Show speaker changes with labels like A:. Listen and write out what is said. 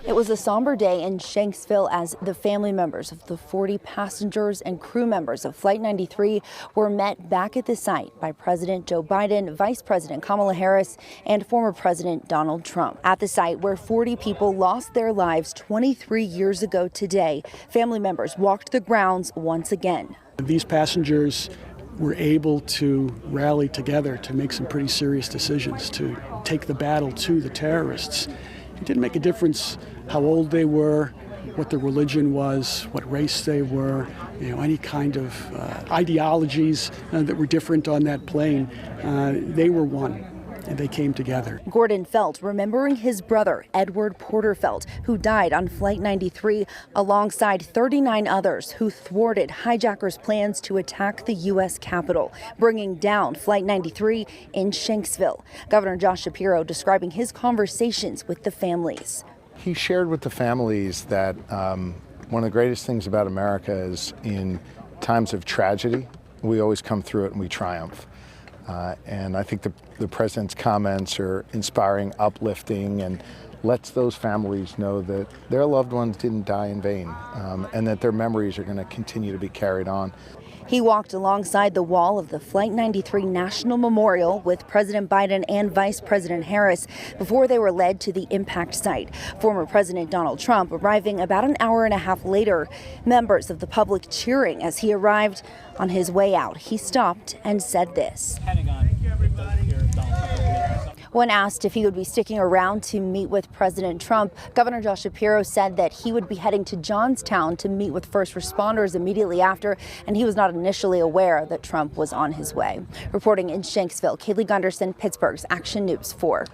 A: It was a somber day in Shanksville as the family members of the 40 passengers and crew members of Flight 93 were met back at the site by President Joe Biden, Vice President Kamala Harris, and former President Donald Trump. At the site where 40 people lost their lives 23 years ago today, family members walked the grounds once again.
B: These passengers were able to rally together to make some pretty serious decisions to take the battle to the terrorists. It didn't make a difference how old they were, what their religion was, what race they were, any kind of ideologies that were different on that plane. They were one, and they came together.
A: Gordon Felt remembering his brother, Edward Porter Felt, who died on Flight 93 alongside 39 others who thwarted hijackers' plans to attack the U.S. Capitol, bringing down Flight 93 in Shanksville. Governor Josh Shapiro describing his conversations with the families.
C: He shared with the families that one of the greatest things about America is in times of tragedy, we always come through it and we triumph. And I think the president's comments are inspiring, uplifting, and lets those families know that their loved ones didn't die in vain, and that their memories are going to continue to be carried on.
A: He walked alongside the wall of the Flight 93 National Memorial with President Biden and Vice President Harris before they were led to the impact site. Former President Donald Trump arriving about an hour and a half later. Members of the public cheering as he arrived. On his way out, he stopped and said this. When asked if he would be sticking around to meet with President Trump, Governor Josh Shapiro said that he would be heading to Johnstown to meet with first responders immediately after, and he was not initially aware that Trump was on his way. Reporting in Shanksville, Kaylee Gunderson, Pittsburgh's Action News 4.